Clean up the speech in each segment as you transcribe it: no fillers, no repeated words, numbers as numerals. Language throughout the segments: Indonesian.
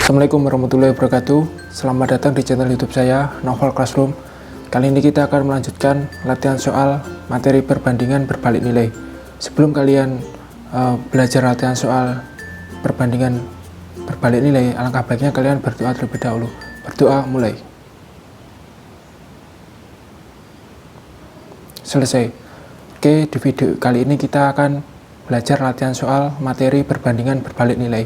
Assalamualaikum warahmatullahi wabarakatuh. Selamat datang di channel YouTube saya, Novel Classroom. Kali ini kita akan melanjutkan latihan soal materi perbandingan berbalik nilai. Sebelum kalian belajar latihan soal perbandingan berbalik nilai, alangkah baiknya kalian berdoa terlebih dahulu. Berdoa, mulai. Selesai. Oke, di video kali ini kita akan belajar latihan soal materi perbandingan berbalik nilai.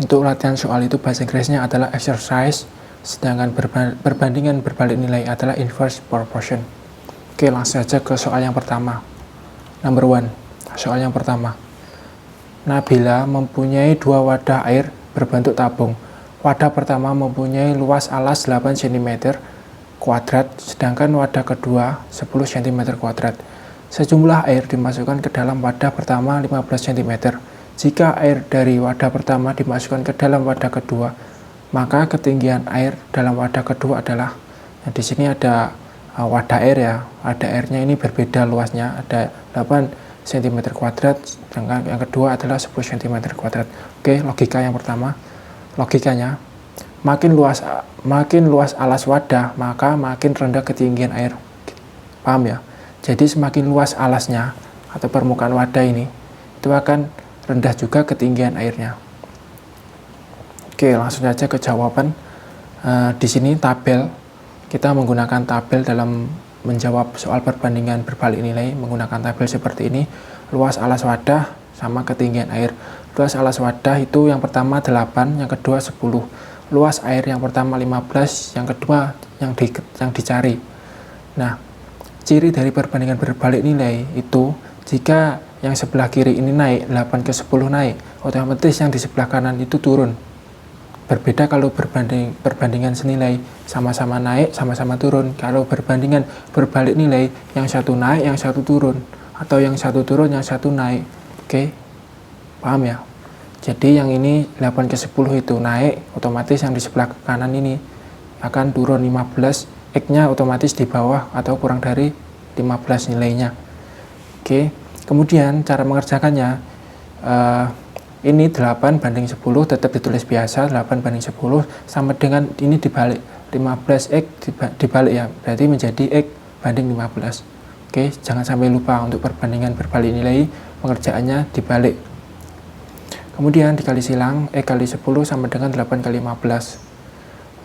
Untuk latihan soal itu bahasa Inggrisnya adalah exercise, sedangkan perbandingan berbalik nilai adalah inverse proportion. Oke, langsung saja ke soal yang pertama. Number 1, soal yang pertama. Nabila mempunyai dua wadah air berbentuk tabung. Wadah pertama mempunyai luas alas 8 cm kuadrat, sedangkan wadah kedua 10 cm kuadrat. Sejumlah air dimasukkan ke dalam wadah pertama 15 cm. Jika air dari wadah pertama dimasukkan ke dalam wadah kedua, maka ketinggian air dalam wadah kedua adalah, nah di sini ada wadah air ya, wadah airnya ini berbeda luasnya, ada 8 cm kuadrat, sedangkan yang kedua adalah 10 cm kuadrat. Oke, logika yang pertama, logikanya, makin luas alas wadah, maka makin rendah ketinggian air. Paham ya? Jadi semakin luas alasnya atau permukaan wadah ini, itu akan rendah juga ketinggian airnya. Oke, langsung saja ke jawaban. Di sini tabel, kita menggunakan tabel dalam menjawab soal perbandingan berbalik nilai, menggunakan tabel seperti ini. Luas alas wadah sama ketinggian air. Luas alas wadah itu yang pertama 8, yang kedua 10. Luas air yang pertama 15, yang kedua yang dicari. Nah, ciri dari perbandingan berbalik nilai itu, jika yang sebelah kiri ini naik, 8 ke 10 naik, otomatis yang di sebelah kanan itu turun. Berbeda kalau perbandingan senilai, sama-sama naik, sama-sama turun. Kalau perbandingan berbalik nilai, yang satu naik, yang satu turun. Atau yang satu turun, yang satu naik. Oke, paham ya? Jadi yang ini 8 ke 10 itu naik, otomatis yang di sebelah kanan ini akan turun 15, X-nya otomatis di bawah atau kurang dari 15 nilainya. Oke. Kemudian cara mengerjakannya, ini 8 banding 10 tetap ditulis biasa, 8 banding 10 sama dengan ini dibalik, 15x dibalik ya, berarti menjadi x banding 15. Oke, jangan sampai lupa untuk perbandingan berbalik nilai, pengerjaannya dibalik. Kemudian dikali silang, x kali 10 sama dengan 8 kali 15.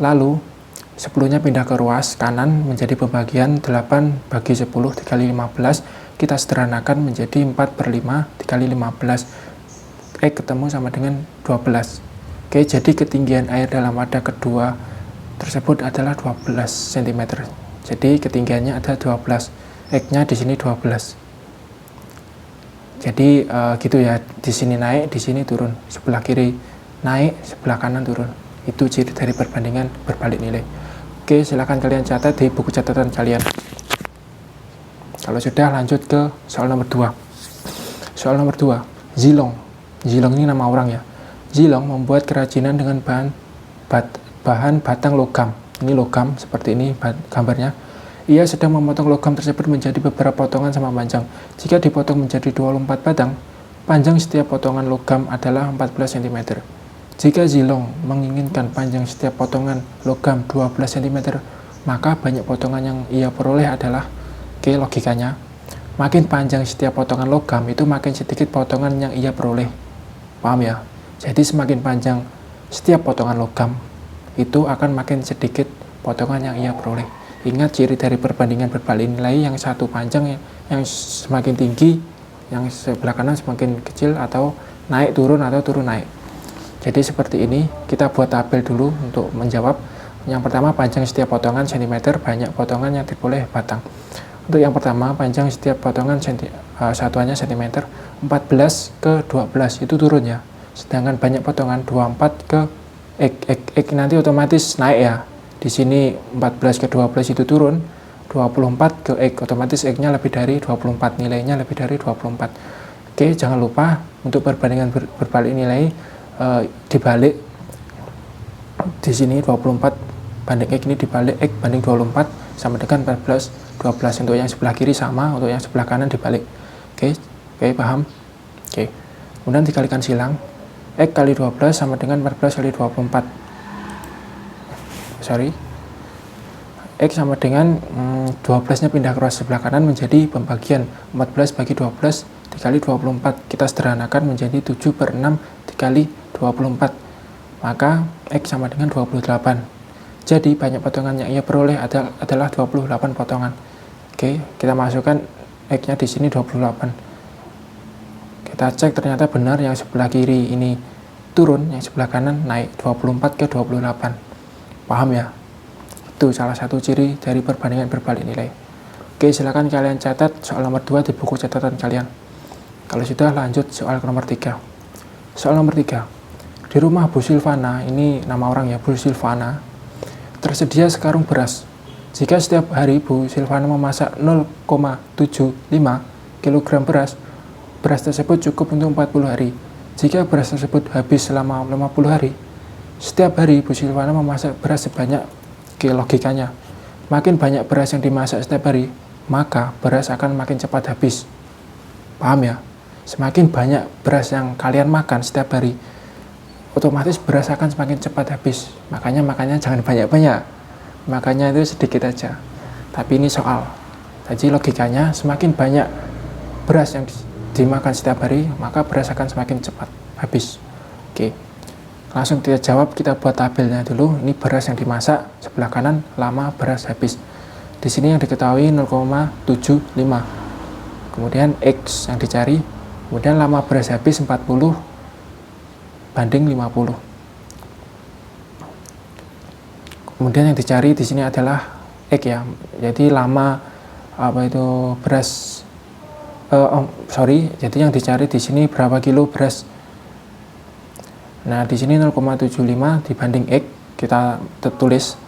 Lalu 10-nya pindah ke ruas kanan menjadi pembagian 8 bagi 10 dikali 15, kita sederhanakan menjadi 4/5 dikali 15. X ketemu sama dengan 12. Oke, jadi ketinggian air dalam wadah kedua tersebut adalah 12 cm. Jadi ketinggiannya ada 12. X-nya di sini 12. Jadi gitu ya, di sini naik, di sini turun. Sebelah kiri naik, sebelah kanan turun. Itu ciri dari perbandingan berbalik nilai. Oke, silakan kalian catat di buku catatan kalian. Kalau sudah, lanjut ke soal nomor 2. Soal nomor 2, Zilong. Zilong ini nama orang ya. Zilong membuat kerajinan dengan bahan batang logam. Ini logam, seperti ini gambarnya. Ia sedang memotong logam tersebut menjadi beberapa potongan sama panjang. Jika dipotong menjadi 24 batang, panjang setiap potongan logam adalah 14 cm. Jika Zilong menginginkan panjang setiap potongan logam 12 cm, maka banyak potongan yang ia peroleh adalah, oke, logikanya, makin panjang setiap potongan logam itu makin sedikit potongan yang ia peroleh. Paham ya? Jadi semakin panjang setiap potongan logam itu akan makin sedikit potongan yang ia peroleh. Ingat ciri dari perbandingan berbalik nilai, yang satu panjang, yang semakin tinggi, yang sebelah kanan semakin kecil, atau naik turun atau turun naik. Jadi seperti ini, kita buat tabel dulu untuk menjawab. Yang pertama, panjang setiap potongan cm, banyak potongan yang diperoleh batang. Untuk yang pertama, panjang setiap potongan satuannya cm, 14 ke 12 itu turun ya. Sedangkan banyak potongan 24 ke X nanti otomatis naik ya. Di sini 14 ke 12 itu turun, 24 ke X, otomatis X-nya lebih dari 24, nilainya lebih dari 24. Oke, jangan lupa untuk perbandingan berbalik nilai, dibalik. Di sini 24 banding X, ini dibalik, X banding 24 sama dengan 14, 12. Untuk yang sebelah kiri sama, untuk yang sebelah kanan dibalik. Oke, paham? Oke. Kemudian dikalikan silang, X kali 12 sama dengan 14 kali 24. X sama dengan 12-nya pindah ke ruas sebelah kanan menjadi pembagian 14 bagi 12 dikali 24. Kita sederhanakan menjadi 7 per 6 dikali 24. Maka X sama dengan 28. Jadi banyak potongan yang ia peroleh adalah 28 potongan. Oke, kita masukkan X-nya di sini 28. Kita cek ternyata benar, yang sebelah kiri ini turun, yang sebelah kanan naik 24 ke 28. Paham ya? Itu salah satu ciri dari perbandingan berbalik nilai. Oke, silakan kalian catat soal nomor 2 di buku catatan kalian. Kalau sudah, lanjut soal nomor 3. Soal nomor 3. Di rumah Bu Silvana, ini nama orang ya, Bu Silvana, tersedia sekarung beras. Jika setiap hari Bu Silvana memasak 0,75 kg beras, beras tersebut cukup untuk 40 hari. Jika beras tersebut habis selama 50 hari, setiap hari Bu Silvana memasak beras sebanyak, logikanya, makin banyak beras yang dimasak setiap hari, maka beras akan makin cepat habis. Paham ya? Semakin banyak beras yang kalian makan setiap hari, otomatis beras akan semakin cepat habis. Makanya jangan banyak-banyak. Makanya itu sedikit aja. Tapi ini soal. Jadi logikanya, semakin banyak beras yang dimakan setiap hari, maka beras akan semakin cepat habis. Oke. Langsung kita jawab, kita buat tabelnya dulu. Ini beras yang dimasak, sebelah kanan lama beras habis. Di sini yang diketahui 0,75. Kemudian X yang dicari, kemudian lama beras habis 40 banding 50. Kemudian yang dicari di sini adalah X ya. Jadi lama beras jadi yang dicari di sini berapa kilo beras. Nah, di sini 0,75 dibanding X, kita tulis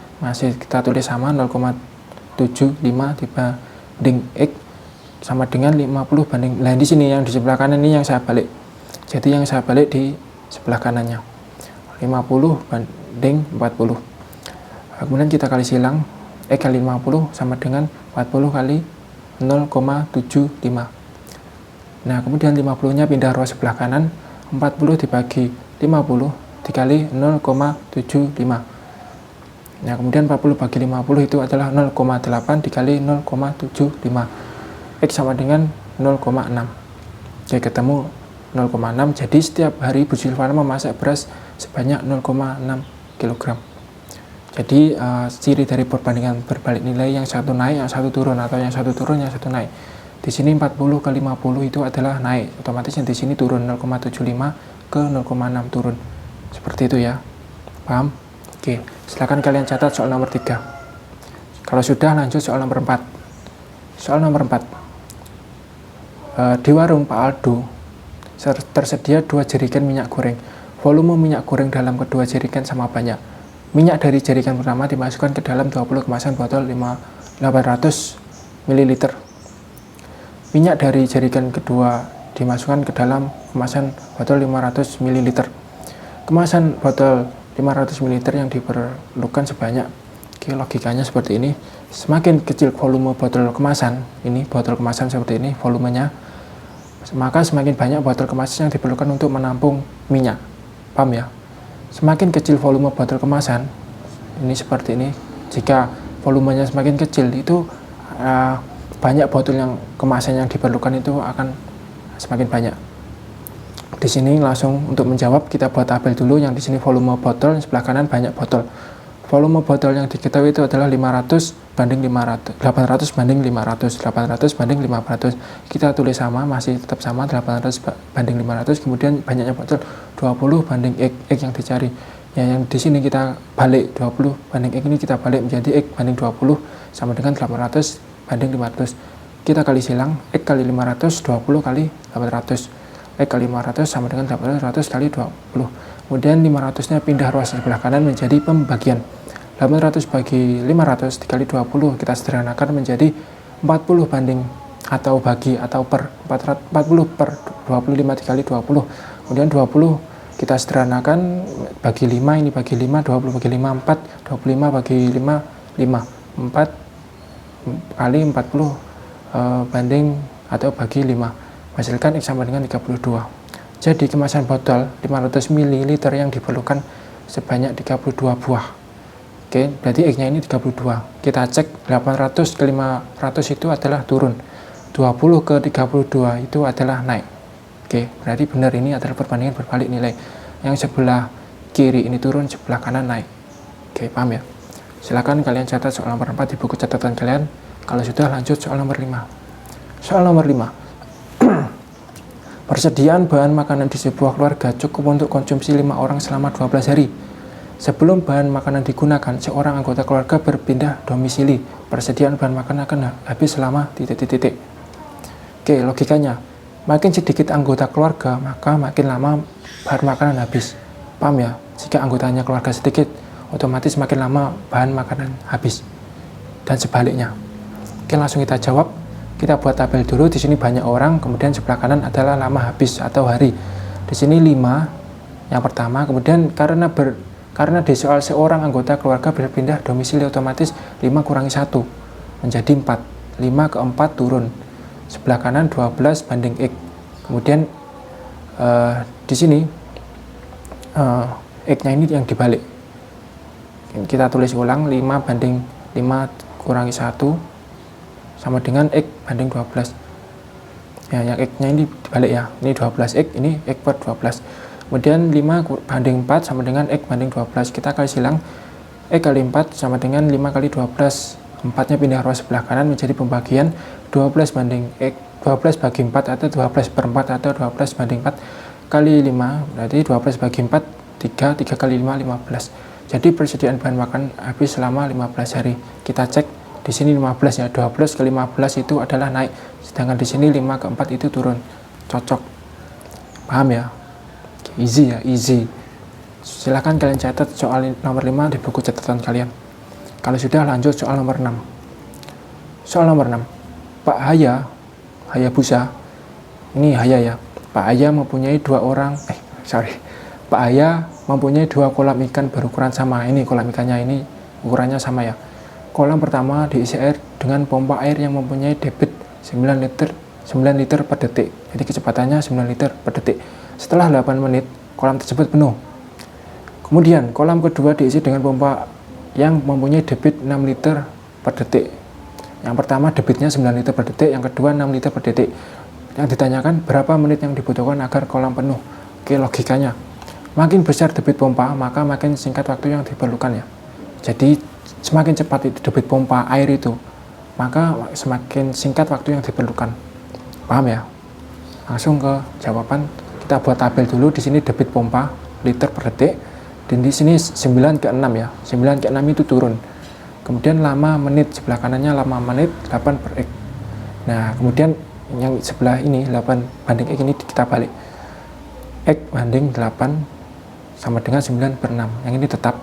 sama 0,75 dibanding X sama dengan 50 banding. Nah, di sini yang di sebelah kanan ini yang saya balik. Jadi yang saya balik di sebelah kanannya. 50 banding 40. Kemudian kita kali silang, X kali 50 sama dengan 40 kali 0,75. Nah, kemudian 50-nya pindah ruas sebelah kanan, 40 dibagi 50 dikali 0,75. Nah, kemudian 40 bagi 50 itu adalah 0,8 dikali 0,75. X sama dengan 0,6. Oke, ketemu 0,6. Jadi setiap hari Bu Silvana memasak beras sebanyak 0,6 kg. Jadi ciri dari perbandingan berbalik nilai, yang satu naik, yang satu turun, atau yang satu turun, yang satu naik. Di sini 40 ke 50 itu adalah naik, otomatis yang di sini turun 0,75 ke 0,6 turun. Seperti itu ya. Paham? Oke, silakan kalian catat soal nomor 3. Kalau sudah, lanjut soal nomor 4. Soal nomor 4. Di warung Pak Aldo tersedia 2 jerigen minyak goreng. Volume minyak goreng dalam kedua jerigen sama banyak. Minyak dari jerigen pertama dimasukkan ke dalam 20 kemasan botol 800 ml. Minyak dari jerigen kedua dimasukkan ke dalam kemasan botol 500 ml. Kemasan botol 500 ml yang diperlukan sebanyak, logikanya seperti ini. Semakin kecil volume botol kemasan, ini botol kemasan seperti ini volumenya, maka semakin banyak botol kemasan yang diperlukan untuk menampung minyak. Paham ya? Semakin kecil volume botol kemasan, ini seperti ini. Jika volumenya semakin kecil, itu banyak botol yang kemasan yang diperlukan itu akan semakin banyak. Di sini langsung untuk menjawab, kita buat tabel dulu. Yang di sini volume botol, sebelah kanan banyak botol. Volume botol yang diketahui itu adalah 500 banding 500, 800 banding 500, 800 banding 500. Kita tulis sama, masih tetap sama, 800 banding 500. Kemudian banyaknya botol 20 banding X yang dicari. Yang di sini kita balik, 20 banding X ini kita balik menjadi X banding 20 sama dengan 800 banding 500. Kita kali silang, X kali 500, 20 kali 800. X kali 500 sama dengan 800 kali 20. Kemudian 500-nya pindah ruas sebelah kanan menjadi pembagian. 800 bagi 500 dikali 20 kita sederhanakan menjadi 40 banding atau bagi atau per 40 per 25 dikali 20. Kemudian 20 kita sederhanakan bagi 5, ini bagi 5, 20 bagi 5 4, 25 bagi 5 5, 4 kali 40 banding atau bagi 5, hasilkan X sama dengan 32. Jadi kemasan botol 500 ml yang diperlukan sebanyak 32 buah. Oke, berarti X-nya ini 32. Kita cek 800 ke 500 itu adalah turun. 20 ke 32 itu adalah naik. Oke, berarti benar ini adalah perbandingan berbalik nilai. Yang sebelah kiri ini turun, sebelah kanan naik. Oke, paham ya? Silakan kalian catat soal nomor 4 di buku catatan kalian. Kalau sudah, lanjut soal nomor 5. Soal nomor 5. Persediaan bahan makanan di sebuah keluarga cukup untuk konsumsi 5 orang selama 12 hari. Sebelum bahan makanan digunakan, seorang anggota keluarga berpindah domisili. Persediaan bahan makanan akan habis selama titik-titik. Oke, logikanya, makin sedikit anggota keluarga, maka makin lama bahan makanan habis. Paham ya? Jika anggotanya keluarga sedikit, otomatis makin lama bahan makanan habis. Dan sebaliknya. Oke, langsung kita jawab. Kita buat tabel dulu. Di sini banyak orang, kemudian sebelah kanan adalah lama habis atau hari. Di sini 5 yang pertama, kemudian karena di soal seorang anggota keluarga berpindah domisili, otomatis 5 kurangi 1 menjadi 4. 5 ke 4 turun. Sebelah kanan 12 banding X. Kemudian di sini X-nya ini yang dibalik. Kita tulis ulang, 5 banding 5 kurangi 1 sama dengan X banding 12. Ya, yang X-nya ini dibalik ya. Ini 12X, ini X per 12. Kemudian 5 banding 4 sama dengan X banding 12. Kita kali silang, X kali 4 sama dengan 5 kali 12. 4-nya pindah ruas sebelah kanan menjadi pembagian 12 banding X. 12 bagi 4 atau 12 per 4 atau 12 banding 4 kali 5. Berarti 12 bagi 4, 3 kali 5, 15. Jadi persediaan bahan makan habis selama 15 hari. Kita cek. Di sini 15 ya, 12 ke 15 itu adalah naik, sedangkan di sini 5 ke 4 itu turun. Cocok. Paham ya? Easy ya, easy. Silahkan kalian catat soal nomor 5 di buku catatan kalian. Kalau sudah, lanjut soal nomor 6. Soal nomor 6. Pak Hayabusa, ini Haya ya. Pak Haya mempunyai Pak Haya mempunyai 2 kolam ikan berukuran sama. Ini kolam ikannya ini ukurannya sama ya. Kolam pertama diisi air dengan pompa air yang mempunyai debit 9 liter per detik. Jadi kecepatannya 9 liter per detik. Setelah 8 menit, kolam tersebut penuh. Kemudian, kolam kedua diisi dengan pompa yang mempunyai debit 6 liter per detik. Yang pertama debitnya 9 liter per detik, yang kedua 6 liter per detik. Yang ditanyakan berapa menit yang dibutuhkan agar kolam penuh. Oke, logikanya. Makin besar debit pompa, maka makin singkat waktu yang diperlukan ya. Jadi semakin cepat debit pompa air itu, maka semakin singkat waktu yang diperlukan. Paham ya? Langsung ke jawaban. Kita buat tabel dulu. Di sini debit pompa liter per detik, dan di sini 9 ke 6 ya. 9 ke 6 itu turun. Kemudian lama menit, sebelah kanannya lama menit 8 per X. Nah, kemudian yang sebelah ini 8 banding X ini kita balik. X banding 8 sama dengan 9 per 6. Yang ini tetap.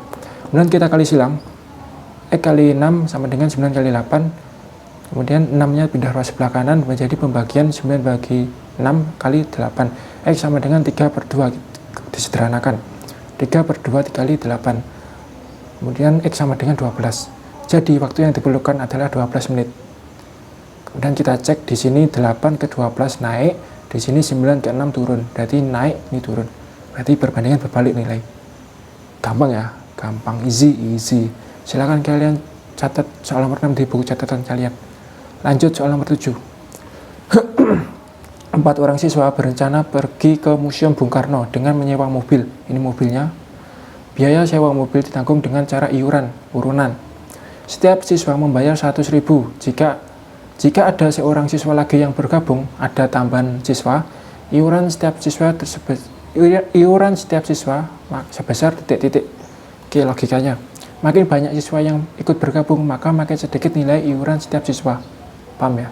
Kemudian kita kali silang. X kali 6 sama dengan 9 kali 8. Kemudian 6-nya pindah ruas sebelah kanan menjadi pembagian 9 bagi 6 kali 8. X sama dengan 3 per 2. Disederhanakan. 3 per 2 dikali 8. Kemudian X sama dengan 12. Jadi waktu yang diperlukan adalah 12 menit. Kemudian kita cek di sini 8 ke 12 naik, di sini 9 ke 6 turun. Berarti naik, ini turun. Berarti perbandingan berbalik nilai. Gampang ya? Gampang, easy. Silakan kalian catat soal nomor 6 di buku catatan kalian. Lanjut soal nomor 7. 4 orang siswa berencana pergi ke Museum Bung Karno dengan menyewa mobil. Ini mobilnya. Biaya sewa mobil ditanggung dengan cara urunan. Setiap siswa membayar 100.000. Jika ada seorang siswa lagi yang bergabung, ada tambahan siswa, iuran setiap siswa sebesar titik-titik. Oke, logikanya. Makin banyak siswa yang ikut bergabung, maka makin sedikit nilai iuran setiap siswa. Paham ya?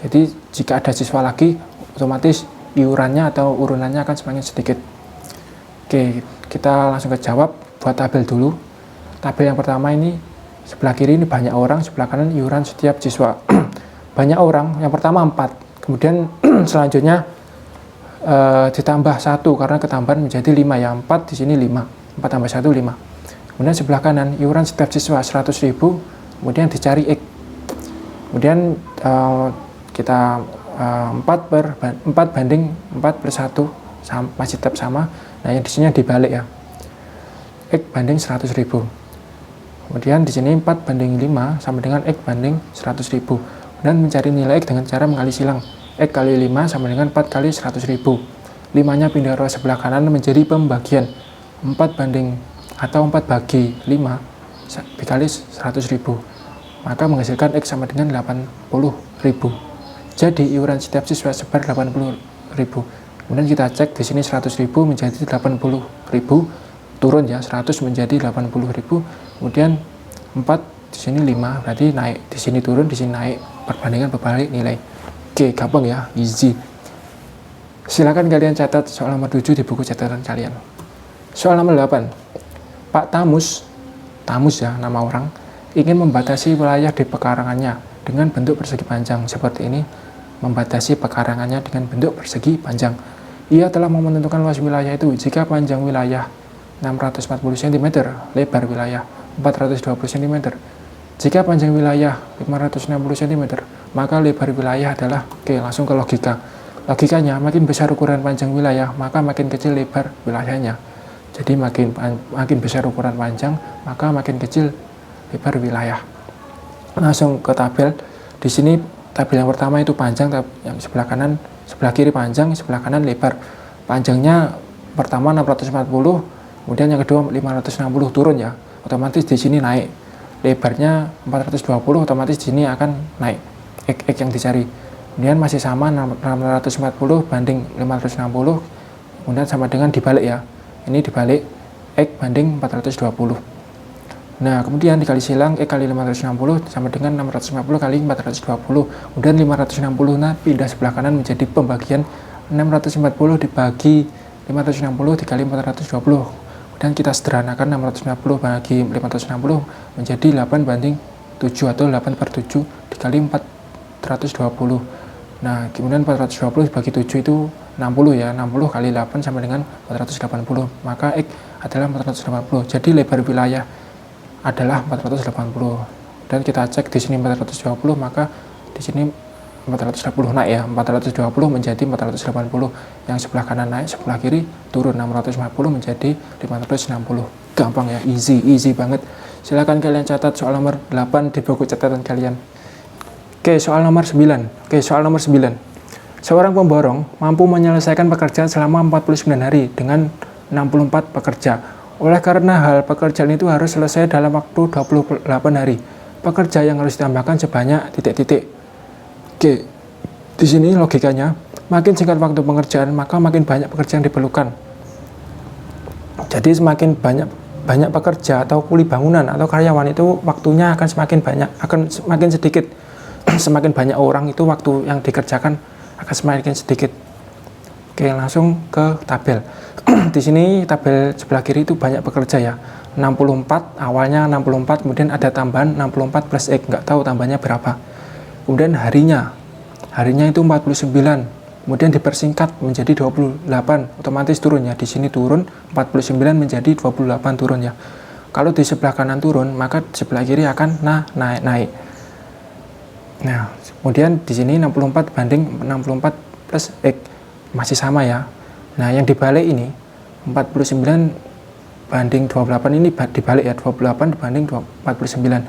Jadi, jika ada siswa lagi, otomatis iurannya atau urunannya akan semakin sedikit. Oke, kita langsung ke jawab. Buat tabel dulu. Tabel yang pertama ini, sebelah kiri ini banyak orang, sebelah kanan iuran setiap siswa. Banyak orang, yang pertama 4. Kemudian selanjutnya ditambah 1, karena ketambahan menjadi 5 ya. 4 di sini 5. 4 tambah 1, 5. Kemudian sebelah kanan, iuran setiap siswa 100.000, kemudian dicari X. Kemudian kita 4 banding 4 per 1 masih tetap sama. Nah, yang di sini dibalik ya. X banding 100.000. Kemudian di sini 4 banding 5 sama dengan X banding 100.000. Dan mencari nilai X dengan cara mengkali silang. X kali 5 sama dengan 4 kali 100.000. 5-nya pindah row sebelah kanan menjadi pembagian. 4 banding atau 4 bagi 5 dikali 100.000. Maka menghasilkan X sama dengan 80.000. Jadi iuran setiap siswa sebar 80.000. Kemudian kita cek di sini 100.000 menjadi 80.000, turun ya, 100 menjadi 80.000. Kemudian 4 di sini 5, berarti naik, di sini turun, di sini naik, perbandingan berbalik nilai. Oke, gampang ya, easy. Silakan kalian catat soal nomor 7 di buku catatan kalian. Soal nomor 8. Pak Tamus ya nama orang, ingin membatasi wilayah di pekarangannya dengan bentuk persegi panjang seperti ini. Membatasi pekarangannya dengan bentuk persegi panjang. Ia telah menentukan luas wilayah itu jika panjang wilayah 640 cm, lebar wilayah 420 cm. Jika panjang wilayah 560 cm, maka lebar wilayah adalah, oke, langsung ke logika. Logikanya, makin besar ukuran panjang wilayah, maka makin kecil lebar wilayahnya. Jadi makin besar ukuran panjang, maka makin kecil lebar wilayah. Langsung ke tabel. Di sini tabel yang pertama itu panjang, yang sebelah kanan, sebelah kiri panjang, sebelah kanan lebar. Panjangnya pertama 640, kemudian yang kedua 560, turun ya. Otomatis di sini naik. Lebarnya 420, otomatis di sini akan naik. X yang dicari. Kemudian masih sama 640 banding 560, kemudian sama dengan dibalik ya. Ini dibalik X banding 420. Nah, kemudian dikali silang X kali 560 sama dengan 650 kali 420. Kemudian 560 pindah sebelah kanan menjadi pembagian 650 dibagi 560 dikali 420. Kemudian kita sederhanakan 650 bagi 560 menjadi 8 banding 7 atau 8/7 dikali 420. Nah, kemudian 420 dibagi 7 itu 60 ya. 60 kali 8 sama dengan 480. Maka X adalah 480. Jadi lebar wilayah adalah 480. Dan kita cek di sini 420, maka di sini 480 naik ya. 420 menjadi 480. Yang sebelah kanan naik, sebelah kiri turun, 650 menjadi 560. Gampang ya, easy banget. Silahkan kalian catat soal nomor 8 di buku catatan kalian. Oke, soal nomor 9. Seorang pemborong mampu menyelesaikan pekerjaan selama 49 hari dengan 64 pekerja. Oleh karena hal pekerjaan itu harus selesai dalam waktu 28 hari. Pekerja yang harus ditambahkan sebanyak titik-titik. Oke, di sini logikanya, makin singkat waktu pengerjaan, maka makin banyak pekerja yang diperlukan. Jadi semakin banyak pekerja atau kuli bangunan atau karyawan itu waktunya akan semakin banyak, akan semakin sedikit. Semakin banyak orang itu waktu yang dikerjakan akan semakin sedikit. Oke, langsung ke tabel. Di sini tabel sebelah kiri itu banyak pekerja ya. 64, awalnya 64, kemudian ada tambahan 64 plus X, nggak tahu tambahnya berapa. Kemudian harinya itu 49, kemudian dipersingkat menjadi 28, otomatis turun ya. Di sini turun 49 menjadi 28, turun ya. Kalau di sebelah kanan turun, maka di sebelah kiri akan naik. Nah, kemudian di sini 64 banding 64 plus X, masih sama ya. Nah, yang dibalik ini 49 banding 28 ini dibalik ya, 28 dibanding 49.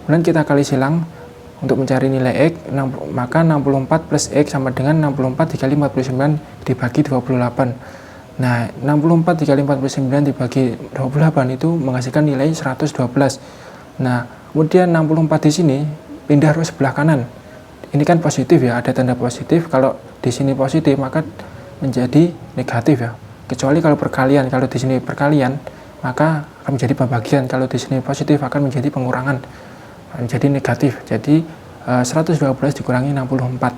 Kemudian kita kali silang untuk mencari nilai X, maka 64 plus X sama dengan 64 dikali 49 dibagi 28. Nah, 64 dikali 49 dibagi 28 itu menghasilkan nilai 112. Nah, kemudian 64 di sini pindah row sebelah kanan. Ini kan positif ya, ada tanda positif. Kalau di sini positif, maka menjadi negatif ya. Kecuali kalau perkalian, kalau di sini perkalian, maka akan menjadi pembagian. Kalau di sini positif akan menjadi pengurangan, menjadi negatif. Jadi 112 dikurangi 64,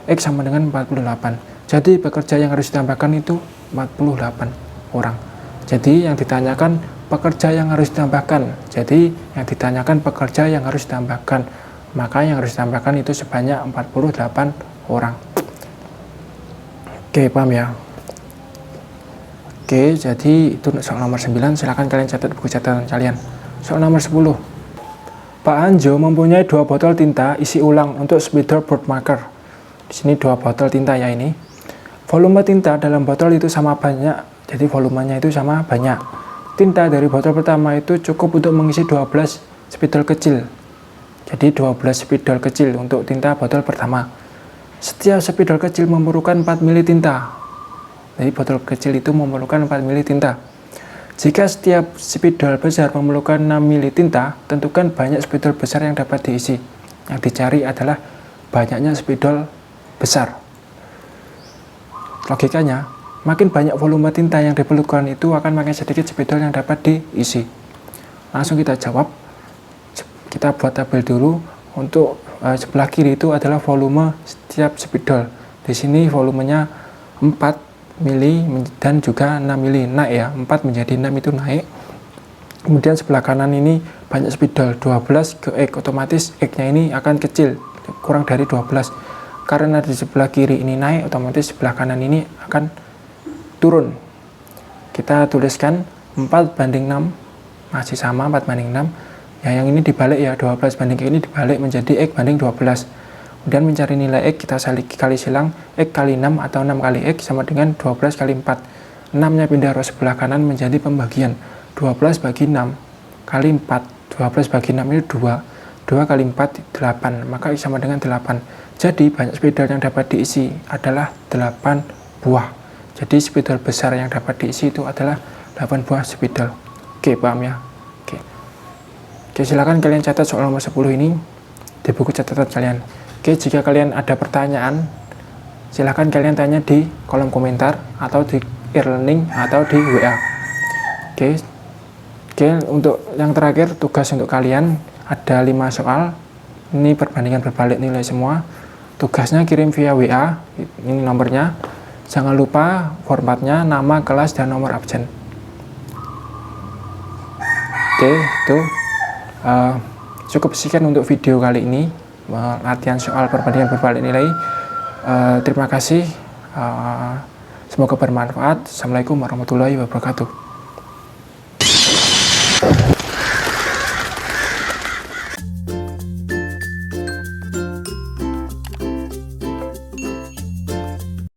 X sama dengan 48. Jadi pekerja yang harus ditambahkan itu 48 orang. Jadi yang ditanyakan pekerja yang harus ditambahkan. Jadi yang ditanyakan pekerja yang harus ditambahkan. Maka yang harus ditambahkan itu sebanyak 48 orang. Oke, paham ya? Oke, jadi itu soal nomor 9. Silahkan kalian catat buku catatan kalian. Soal nomor 10. Pak Anjo mempunyai 2 botol tinta isi ulang untuk spidol board marker. Di sini 2 botol tinta ya ini. Volume tinta dalam botol itu sama banyak, jadi volumenya itu sama banyak. Tinta dari botol pertama itu cukup untuk mengisi 12 spidol kecil. Jadi 12 spidol kecil untuk tinta botol pertama. Setiap spidol kecil memerlukan 4 ml tinta. Jadi botol kecil itu memerlukan 4 ml tinta. Jika setiap spidol besar memerlukan 6 ml tinta, tentukan banyak spidol besar yang dapat diisi. Yang dicari adalah banyaknya spidol besar. Logikanya, makin banyak volume tinta yang diperlukan itu akan makin sedikit spidol yang dapat diisi. Langsung kita jawab. Kita buat tabel dulu. Untuk sebelah kiri itu adalah volume setiap spidol. Di sini volumenya 4 mili dan juga 6 mili, naik ya, 4 menjadi 6 itu naik. Kemudian sebelah kanan ini banyak spidol, 12 ke X, otomatis X-nya ini akan kecil, kurang dari 12. Karena di sebelah kiri ini naik, otomatis sebelah kanan ini akan turun. Kita tuliskan 4/6, masih sama 4/6. Ya, yang ini dibalik ya, 12 banding ini dibalik menjadi X banding 12. Kemudian mencari nilai X, kita kali silang X kali 6 atau 6 kali X sama dengan 12 kali 4. 6-nya pindah row sebelah kanan menjadi pembagian. 12 bagi 6 kali 4. 12 bagi 6 ini 2. 2 kali 4, 8. Maka X sama dengan 8. Jadi banyak spidol yang dapat diisi adalah 8 buah. Jadi spidol besar yang dapat diisi itu adalah 8 buah spidol. Oke, paham ya? Oke, silakan kalian catat soal nomor 10 ini di buku catatan kalian. Oke, jika kalian ada pertanyaan, silahkan kalian tanya di kolom komentar atau di e-learning atau di WA. Oke, untuk yang terakhir tugas untuk kalian ada 5 soal. Ini perbandingan berbalik nilai semua. Tugasnya kirim via WA, ini nomornya. Jangan lupa formatnya nama, kelas, dan nomor absen. Oke, itu cukup sekian untuk video kali ini. Latihan soal perbandingan berbalik nilai. Terima kasih. Semoga bermanfaat. Assalamualaikum warahmatullahi wabarakatuh.